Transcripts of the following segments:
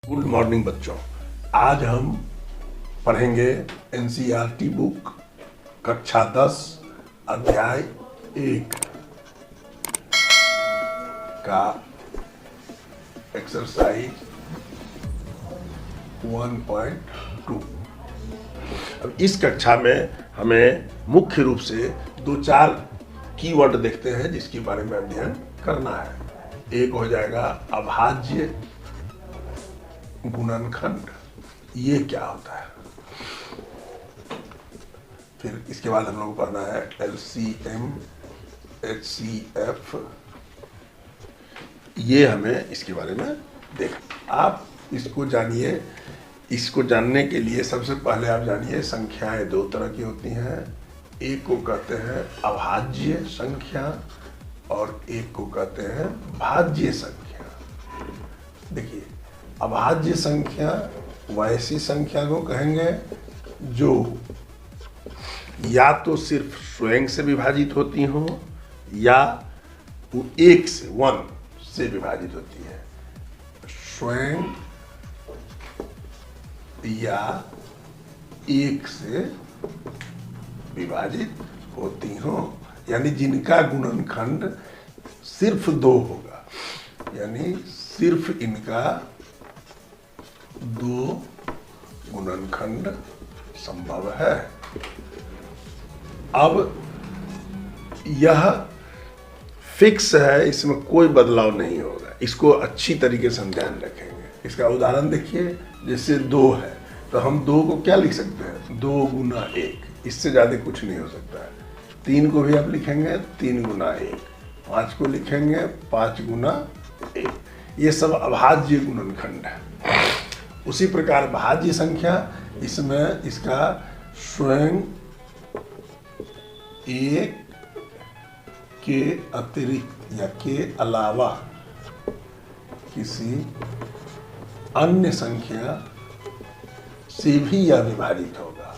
Good morning बच्चों। आज हम पढ़ेंगे एनसीईआरटी बुक कक्षा 10 अध्याय 1 का एक्सरसाइज 1.2। अब इस कक्षा में हमें मुख्य रूप से 2-4 कीवर्ड देखते हैं जिसके बारे में अध्ययन करना है। एक हो जाएगा अभाज्य गुणनखंड, ये क्या होता है। फिर इसके बाद हम लोग पढ़ना है एलसीएम, एचसीएफ, ये हमें इसके बारे में देख। आप इसको जानिए। इसको जानने के लिए सबसे पहले आप जानिए संख्याएं दो तरह की होती हैं। एक को कहते हैं अभाज्य संख्या और एक को कहते हैं भाज्य संख्या। देखिए, अभाज्य संख्या वैसी संख्या को कहेंगे जो या तो सिर्फ स्वयं से विभाजित होती हो या वो एक से 1 से विभाजित होती है। स्वयं या एक से विभाजित होती हो, यानी जिनका गुणनखंड सिर्फ 2 होगा, यानी सिर्फ इनका 2 गुणनखंड संभव है। अब यह फिक्स है, इसमें कोई बदलाव नहीं होगा। इसको अच्छी तरीके से हम ध्यान रखेंगे। इसका उदाहरण देखिए, जैसे 2 है तो हम 2 को क्या लिख सकते हैं, 2 गुना 1, इससे ज़्यादा कुछ नहीं हो सकता है। 3 को भी आप लिखेंगे 3 गुना 1, 5 को लिखेंगे 5 गुना 1। ये सब अभाज्य गुणनखंड है। उसी प्रकार भाज्य संख्या, इसमें इसका स्वयं 1 के अतिरिक्त या के अलावा किसी अन्य संख्या से भी यह विभाजित होगा।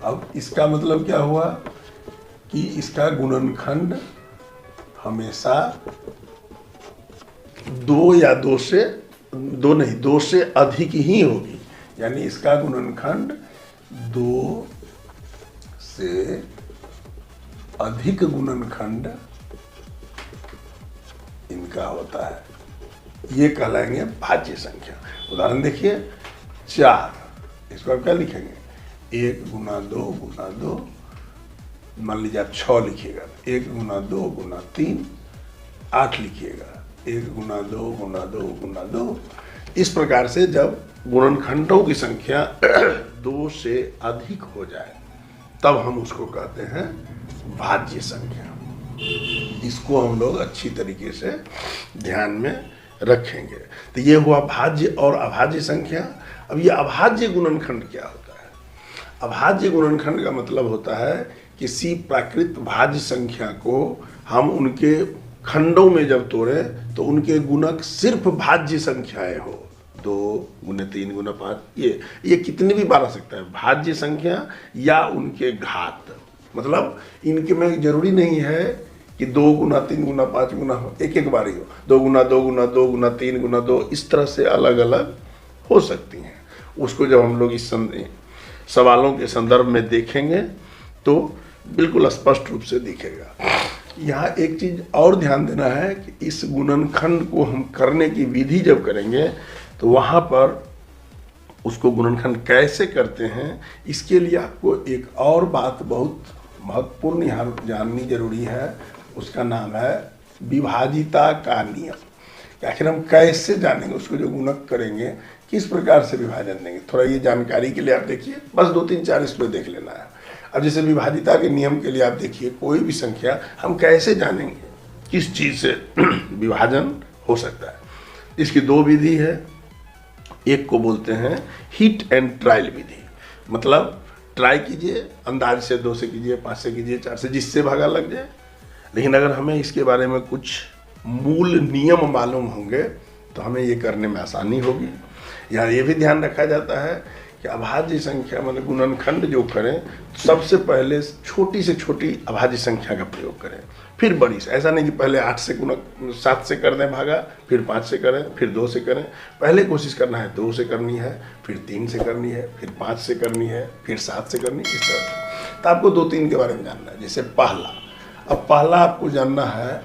अब इसका मतलब क्या हुआ कि इसका गुणनखंड हमेशा 2 या 2 से अधिक ही होगी, यानी इसका गुणनखंड 2 से अधिक गुणनखंड इनका होता है। ये कहलाएंगे भाज्य संख्या। उदाहरण देखिए, 4, इसको आप क्या लिखेंगे, 1 गुना 2 गुना 2, मान लीजिए आप 6 लिखिएगा। 1 गुना 2 गुना 3, 8 लिखिएगा। 1 गुना 2 गुना 2 गुना 2। इस प्रकार से जब गुणनखंडों की संख्या 2 से अधिक हो जाए तब हम उसको कहते हैं भाज्य संख्या। इसको हम लोग अच्छी तरीके से ध्यान में रखेंगे। तो ये हुआ भाज्य और अभाज्य संख्या। अब ये अभाज्य गुणनखंड क्या होता है? अभाज्य गुणनखंड का मतलब होता है किसी प्राकृत भाज्य संख्या को हम उनके खंडों में जब तोड़े तो उनके गुणक सिर्फ भाज्य संख्याएं हो। 2 गुने 3 गुना 5, ये कितनी भी बार आ सकता है। भाज्य संख्या या उनके घात, मतलब इनके में जरूरी नहीं है कि 2 गुना 3 गुना 5 गुना एक बार ही हो। 2 गुना 2 गुना 2 गुना 3 गुना 2, इस तरह से अलग अलग हो सकती हैं। उसको जब हम लोग इस सवालों के संदर्भ में देखेंगे तो बिल्कुल स्पष्ट रूप से दिखेगा। यहाँ एक चीज और ध्यान देना है कि इस गुणनखंड को हम करने की विधि जब करेंगे तो वहाँ पर उसको गुणनखंड कैसे करते हैं, इसके लिए आपको एक और बात बहुत महत्वपूर्ण यहाँ जाननी जरूरी है। उसका नाम है विभाजिता का नियम। आखिर हम कैसे जानेंगे उसको, जो गुणक करेंगे किस प्रकार से विभाजन देंगे। थोड़ा ये जानकारी के लिए आप देखिए, बस 2-3-4 इसमें देख लेना है। अब जैसे विभाजिता के नियम के लिए आप देखिए, कोई भी संख्या हम कैसे जानेंगे किस चीज़ से विभाजन हो सकता है। इसकी 2 विधि है। एक को बोलते हैं हिट एंड ट्रायल विधि, मतलब ट्राई कीजिए, अंदाज से 2 से कीजिए, 5 से कीजिए, 4 से, जिससे भागा लग जाए। लेकिन अगर हमें इसके बारे में कुछ मूल नियम मालूम होंगे तो हमें ये करने में आसानी होगी। यहाँ ये भी ध्यान रखा जाता है कि अभाज्य संख्या माने गुणनखंड जो करें सबसे पहले छोटी से छोटी अभाज्य संख्या का प्रयोग करें, फिर बड़ी से। ऐसा नहीं कि पहले 8 से 7 से कर दें भागा, फिर 5 से करें, फिर 2 से करें। पहले कोशिश करना है 2 से करनी है, फिर 3 से करनी है, फिर 5 से करनी है, फिर 7 से करनी है, इस तरह से। तो आपको 2-3 के बारे में जानना है। जैसे पहला, अब पहला आपको जानना है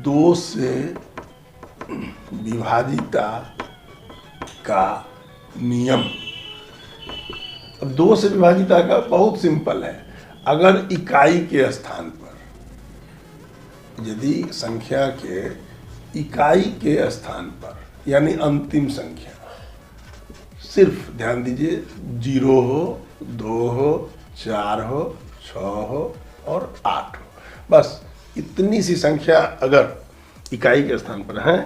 2 से विभाजिता का नियम। अब 2 से विभाजिता का बहुत सिंपल है। अगर इकाई के स्थान पर, यदि संख्या के इकाई के स्थान पर, यानी अंतिम संख्या, सिर्फ ध्यान दीजिए 0 हो, 2 हो, 4 हो, 6 हो और 8 हो, बस इतनी सी संख्या अगर इकाई के स्थान पर है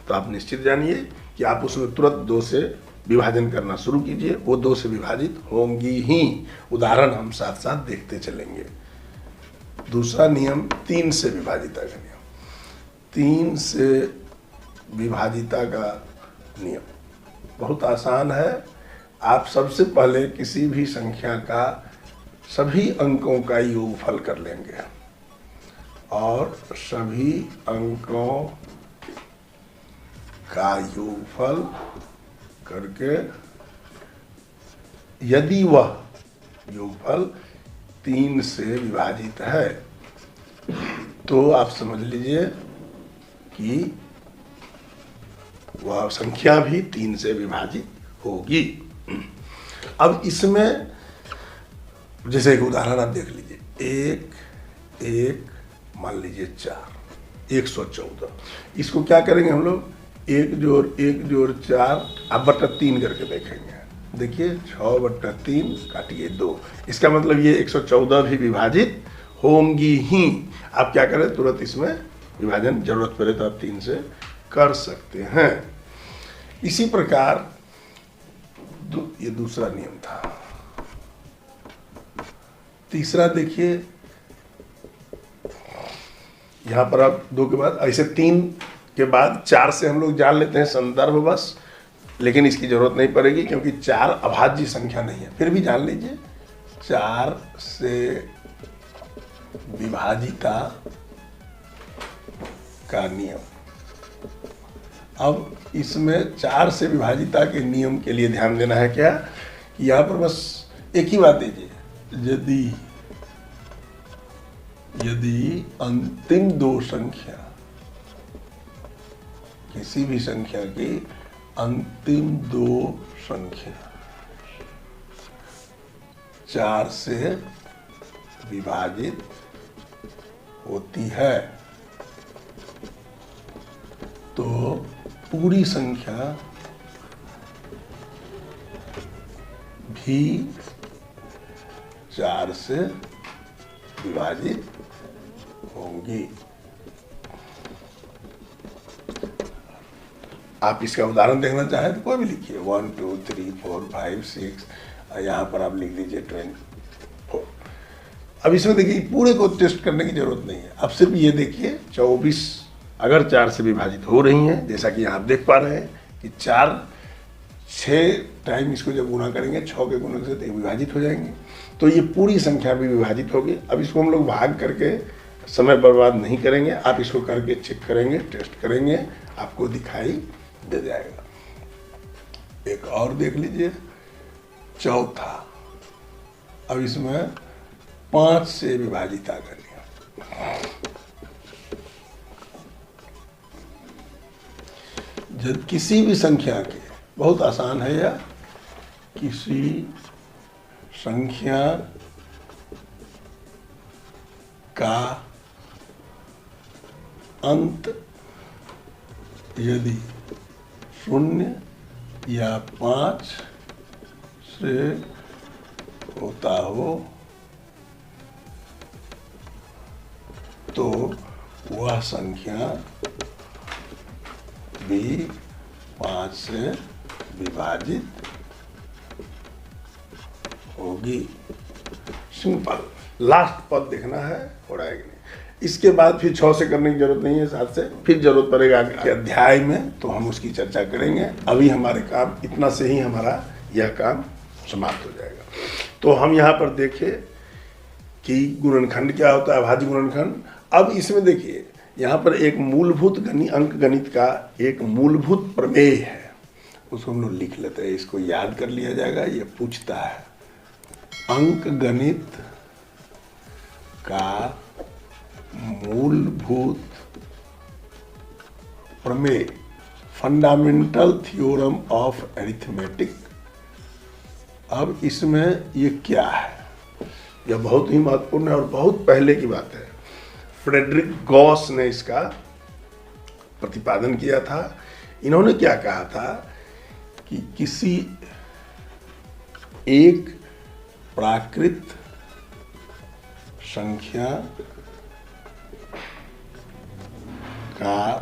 तो आप निश्चित जानिए कि आप उसमें तुरंत 2 से विभाजन करना शुरू कीजिए, वो 2 से विभाजित होंगी ही। उदाहरण हम साथ साथ देखते चलेंगे। दूसरा नियम 3 से विभाजिता का नियम। 3 से विभाजिता का नियम बहुत आसान है। आप सबसे पहले किसी भी संख्या का सभी अंकों का योगफल कर लेंगे और सभी अंकों का योगफल करके यदि वह योगफल 3 से विभाजित है तो आप समझ लीजिए कि वह संख्या भी 3 से विभाजित होगी। अब इसमें जैसे एक उदाहरण आप देख लीजिए, 1 मान लीजिए 4, 114। इसको क्या करेंगे हम लोग, 1 जोड़ 1 जोड़ 4 आप बट्टा 3 करके देखेंगे। देखिए 6/3 काटिए 2, इसका मतलब ये 114 भी विभाजित होंगी ही। आप क्या करें, तुरंत इसमें विभाजन जरूरत पड़े तो आप 3 से कर सकते हैं। इसी प्रकार ये दूसरा नियम था। तीसरा देखिए, यहां पर आप 2 के बाद ऐसे 3 के बाद 4 से हम लोग जान लेते हैं संदर्भ बस, लेकिन इसकी जरूरत नहीं पड़ेगी क्योंकि 4 अभाज्य संख्या नहीं है। फिर भी जान लीजिए 4 से विभाजिता का नियम। अब इसमें 4 से विभाजिता के नियम के लिए ध्यान देना है क्या, कि यहां पर बस एक ही बात दीजिए, यदि अंतिम 2 संख्या, किसी भी संख्या की अंतिम 2 संख्या 4 से विभाजित होती है तो पूरी संख्या भी 4 से विभाजित होंगी। आप इसका उदाहरण देखना चाहें तो कोई भी लिखिए, 1 2 3 4 5 6, यहाँ पर आप लिख लीजिए 24। अब इसमें देखिए पूरे को टेस्ट करने की जरूरत नहीं है। अब सिर्फ ये देखिए 24 अगर 4 से विभाजित हो रही हैं, जैसा कि यहाँ आप देख पा रहे हैं कि 4 6 टाइम इसको जब गुना करेंगे 6 के गुणन से तो विभाजित हो जाएंगे, तो ये पूरी संख्या भी विभाजित होगी। अब इसको हम लोग भाग करके समय बर्बाद नहीं करेंगे, आप इसको करके चेक करेंगे, टेस्ट करेंगे, आपको दिखाई दे जाएगा। एक और देख लीजिए, चौथा। अब इसमें 5 से विभाजिता का नियम। जब किसी भी संख्या के, बहुत आसान है यह, किसी संख्या का अंत यदि 0 या 5 से होता हो तो वह संख्या भी 5 से विभाजित होगी। सिंपल। लास्ट पद देखना है, हो रहा है कि नहीं। इसके बाद फिर 6 से करने की जरूरत नहीं है, 7 से फिर जरूरत पड़ेगा आगे के अध्याय में, तो हम उसकी चर्चा करेंगे। अभी हमारे काम इतना से ही हमारा यह काम समाप्त हो जाएगा। तो हम यहाँ पर देखें कि गुणनखंड क्या होता है, अभाज्य गुणनखंड। अब इसमें देखिए यहाँ पर एक मूलभूत अंक गणित का एक मूलभूत प्रमेय है, उसको हम लोग लिख लेते हैं, इसको याद कर लिया जाएगा। ये पूछता है अंक गणित का मूलभूत प्रमेय, फंडामेंटल थ्योरम ऑफ अरिथमेटिक। अब इसमें ये क्या है, यह बहुत ही महत्वपूर्ण है और बहुत पहले की बात है। फ्रेडरिक गॉस ने इसका प्रतिपादन किया था। इन्होंने क्या कहा था कि किसी एक प्राकृत संख्या का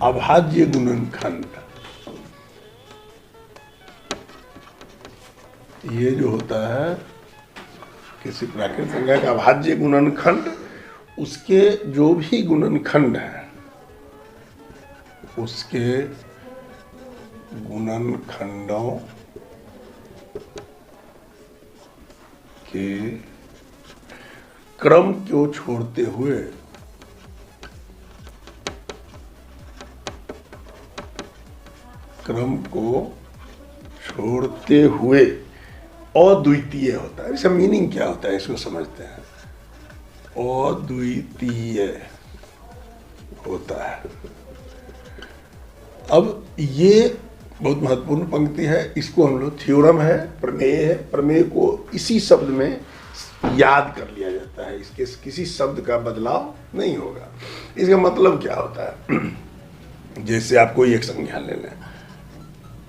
अभाज्य गुणनखंड, ये जो होता है किसी प्राकृत संख्या का अभाज्य गुणनखंड, उसके जो भी गुणनखंड है उसके गुणनखंडों के क्रम को छोड़ते हुए अद्वितीय होता है। इसका मीनिंग क्या होता है इसको समझते हैं। अद्वितीय होता है। अब ये बहुत महत्वपूर्ण पंक्ति है, इसको हम लोग थ्योरम है, प्रमेय है, प्रमेय को इसी शब्द में याद कर लिया जाता है, इसके किसी शब्द का बदलाव नहीं होगा। इसका मतलब क्या होता है, जैसे आप कोई एक संख्या ले लें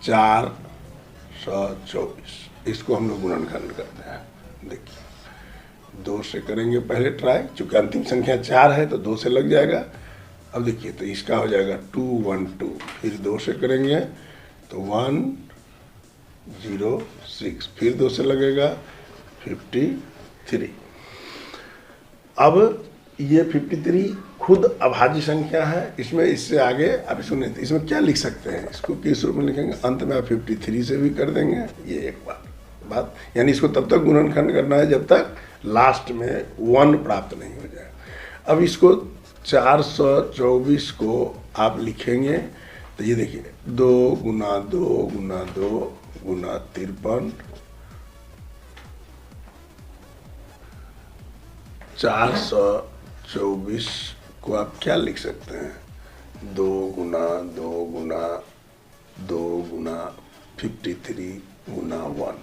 424, इसको हम लोग गुणनखंड करते हैं। देखिए 2 से करेंगे पहले ट्राई, चूंकि अंतिम संख्या 4 है तो 2 से लग जाएगा। अब देखिए तो इसका हो जाएगा 212, फिर 2 से करेंगे तो 106, फिर 2 से लगेगा 53। अब ये 53 खुद अभाज्य संख्या है। इसमें इससे आगे आप सुने इसमें क्या लिख सकते हैं, इसको किस रूप में लिखेंगे, अंत में आप 53 से भी कर देंगे। ये एक बात यानी इसको तब तक गुणनखंड करना है जब तक लास्ट में 1 प्राप्त नहीं हो जाए। अब इसको 424 को आप लिखेंगे तो ये देखिए 2 गुना 2 गुना 2 गुना 53, 424 को आप क्या लिख सकते हैं, 2 गुना 2 गुना 2 गुना 53 गुना 1।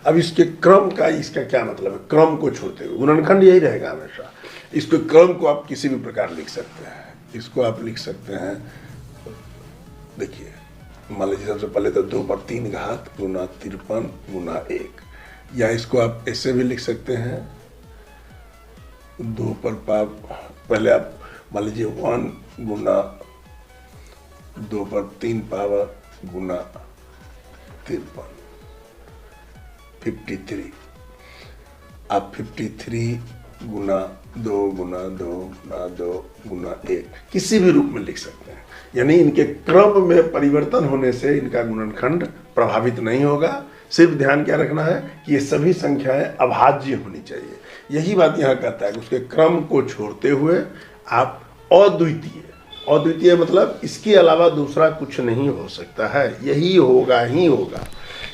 अब इसके क्रम का इसका क्या मतलब है, क्रम को छोड़ते हुए गुणनखंड यही रहेगा हमेशा। इसके क्रम को आप किसी भी प्रकार लिख सकते हैं। इसको आप लिख सकते हैं, देखिए मान लीजिए सबसे पहले तो 2 पर 3 घात गुना 53 गुना 1, या इसको आप ऐसे भी लिख सकते हैं 2 पर पहले आप मान लीजिए 1 गुना 2 पर 3 पावर गुना 53, 53। आप 53 गुना 2 गुना 2 गुना 2 गुना 1 किसी भी रूप में लिख सकते हैं। यानी इनके क्रम में परिवर्तन होने से इनका गुणनखंड प्रभावित नहीं होगा। सिर्फ ध्यान क्या रखना है कि ये सभी संख्याएं अभाज्य होनी चाहिए। यही बात यहाँ कहता है कि उसके क्रम को छोड़ते हुए आप अद्वितीय मतलब इसके अलावा दूसरा कुछ नहीं हो सकता है, यही होगा ही होगा।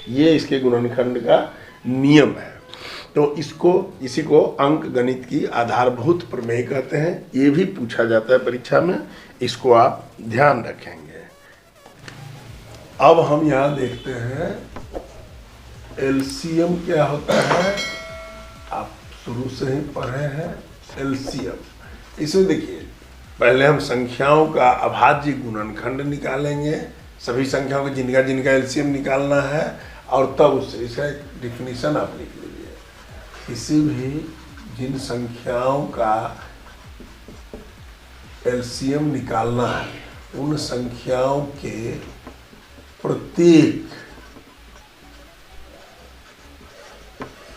ये इसके गुणनखंड का नियम है। तो इसी को अंक गणित की आधारभूत प्रमेय कहते हैं। ये भी पूछा जाता है परीक्षा में, इसको आप ध्यान रखेंगे। अब हम यहाँ देखते हैं एलसीएम क्या होता है, आप शुरू से ही पढ़े हैं एलसीएम। इसमें देखिए पहले हम संख्याओं का अभाज्य गुणनखंड निकालेंगे, सभी संख्याओं का जिनका एलसीएम निकालना है, और तब उससे इसका एक डिफिनीशन आप लिख लीजिए। किसी भी जिन संख्याओं का एलसीएम निकालना है उन संख्याओं के प्रत्येक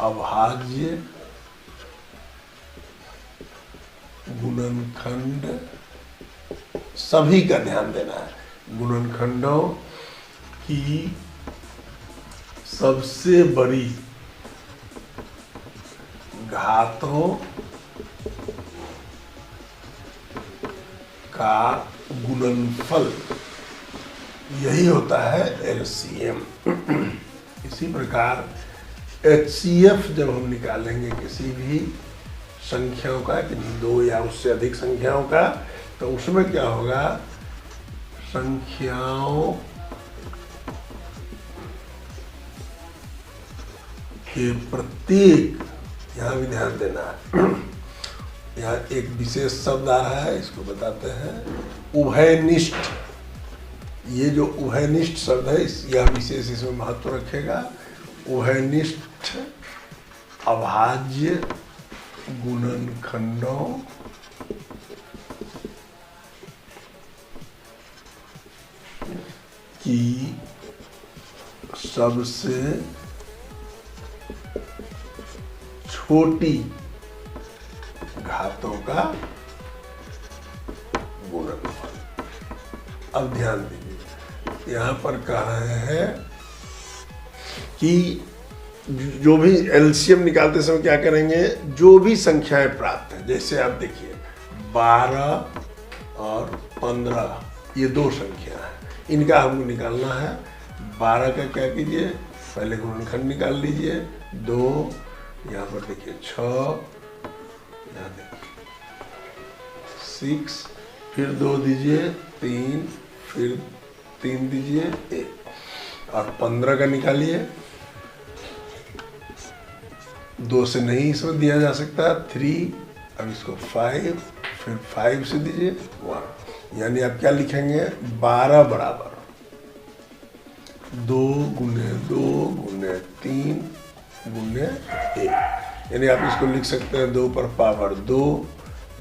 अभाज्य गुणनखंड, सभी का ध्यान देना है, गुणनखंडों की सबसे बड़ी घातों का गुणनफल, यही होता है एलसीएम। इसी प्रकार एचसीएफ जब हम निकालेंगे किसी भी संख्याओं का, कि दो या उससे अधिक संख्याओं का, तो उसमें क्या होगा, संख्याओं के प्रत्येक, यहाँ भी ध्यान देना है, यहाँ एक विशेष शब्द आ रहा है, इसको बताते हैं उभयनिष्ठ। ये जो उभयनिष्ठ शब्द है, यह विशेष इसमें महत्व रखेगा। उभयनिष्ठ अभाज्य गुणनखंडों की सबसे छोटी घातों का गुणनफल। अब ध्यान दीजिए, यहाँ पर कह रहे हैं कि जो भी एलसीएम निकालते समय क्या करेंगे, जो भी संख्याएं प्राप्त हैं, जैसे आप देखिए 12 और 15, ये दो संख्या है, इनका हमको निकालना है। 12 का क्या कीजिए, पहले गुणनखंड निकाल लीजिए, 2, यहाँ पर देखिए 6, यहाँ देखिए 6, फिर 2 दीजिए 3, फिर 3 दीजिए 1, और 15 का निकालिए। 2 से नहीं इसमें दिया जा सकता, 3, अब इसको 5, फिर 5 से दीजिए 1, यानी आप क्या लिखेंगे, 12 बराबर 2 गुने 2 गुने 3 गुने 1, यानी आप इसको लिख सकते हैं 2 पर पावर 2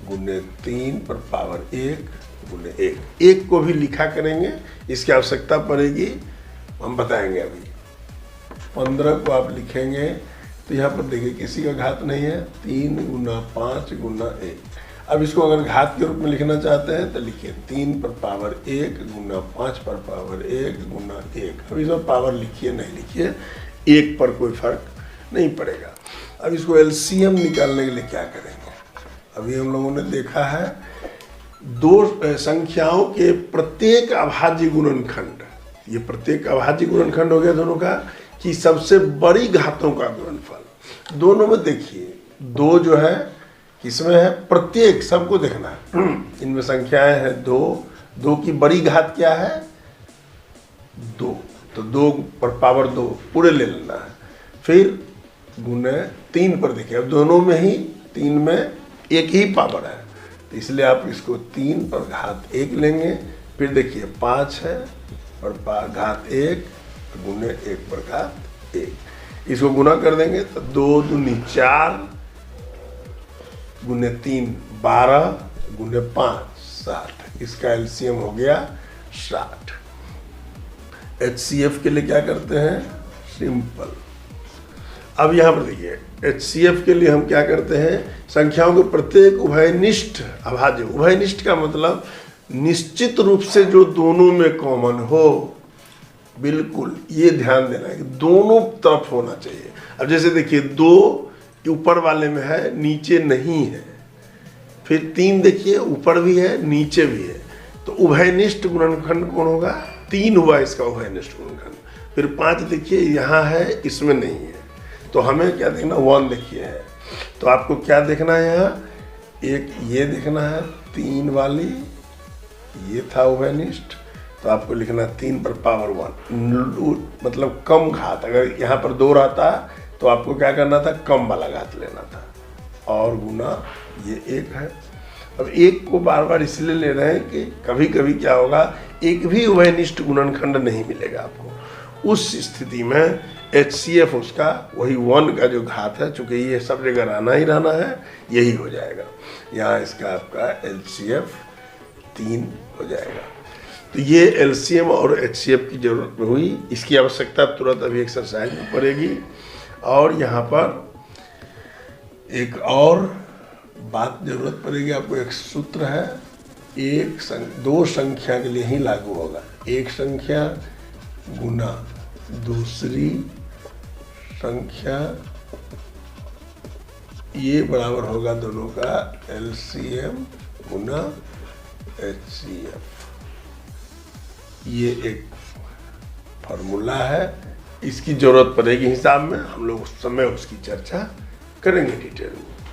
गुने 3 पर पावर 1 गुने 1। 1 को भी लिखा करेंगे, इसकी आवश्यकता पड़ेगी, हम बताएंगे अभी। 15 को आप लिखेंगे तो यहाँ पर देखिए किसी का घात नहीं है, 3 गुना 5 गुना 1। अब इसको अगर घात के रूप में लिखना चाहते हैं तो लिखिए 3 पर पावर 1 गुना 5 पर पावर 1 गुना 1। अब इसमें पावर लिखिए नहीं लिखिए, 1 पर कोई फर्क नहीं पड़ेगा। अब इसको एलसीएम निकालने के लिए क्या करेंगे, अभी हम लोगों ने देखा है दो संख्याओं के प्रत्येक अभाज्य गुणनखंड, ये प्रत्येक अभाज्य गुणनखंड हो गया दोनों का, कि सबसे बड़ी घातों का गुणनफल। दोनों में देखिए 2 जो है किसमें है, प्रत्येक, सबको देखना है। इनमें संख्याएं हैं 2 की बड़ी घात क्या है, 2, तो 2 पर पावर 2 पूरे ले लेना है, फिर गुने 3 पर देखिए, अब दोनों में ही 3 में एक ही पावर है, तो इसलिए आप इसको 3 पर घात 1 लेंगे, फिर देखिए 5 है और घात 1 गुने 1 पर घात 1, इसको गुना कर देंगे तो 2 दूनी 4 गुने 3 12 गुने 5 60, इसका एलसीएम हो गया 60। एचसीएफ के लिए क्या करते हैं, सिंपल। अब यहाँ पर देखिए एचसीएफ के लिए हम क्या करते हैं, संख्याओं के प्रत्येक उभयनिष्ठ अभाज्य, उभयनिष्ठ का मतलब निश्चित रूप से जो दोनों में कॉमन हो, बिल्कुल ये ध्यान देना है कि दोनों तरफ होना चाहिए। अब जैसे देखिए 2 ऊपर वाले में है, नीचे नहीं है, फिर 3 देखिए ऊपर भी है नीचे भी है, तो उभयनिष्ठ गुणनखंड कौन होगा, 3 हुआ इसका उभयनिष्ठ गुणनखंड। फिर 5 देखिए यहाँ है, इसमें नहीं है, तो हमें क्या देखना, 1 देखिए है, तो आपको क्या देखना है, यहाँ एक ये देखना है 3 वाली, ये था उभयनिष्ठ, तो आपको लिखना 3 पर पावर 1, मतलब कम घात। अगर यहाँ पर 2 रहता तो आपको क्या करना था, कम वाला घात लेना था, और गुना ये 1 है। अब 1 को बार बार इसलिए ले रहे हैं कि कभी कभी क्या होगा, एक भी उभयनिष्ठ गुणनखंड नहीं मिलेगा आपको, उस स्थिति में एचसीएफ उसका वही 1 का जो घात है, चूंकि ये सब जगह रहना ही रहना है, यही हो जाएगा। यहाँ इसका आपका एलसीएफ 3 हो जाएगा। तो ये एलसीएम और एचसीएफ की जरूरत में हुई, इसकी आवश्यकता तुरंत अभी एक्सरसाइज में पड़ेगी। और यहाँ पर एक और बात जरूरत पड़ेगी आपको, एक सूत्र है, 2 संख्या के लिए ही लागू होगा, एक संख्या गुना दूसरी संख्या ये बराबर होगा दोनों का LCM गुना HCF। ये एक फॉर्मूला है, इसकी जरूरत पड़ेगी हिसाब में, हम लोग उस समय उसकी चर्चा करेंगे डिटेल में।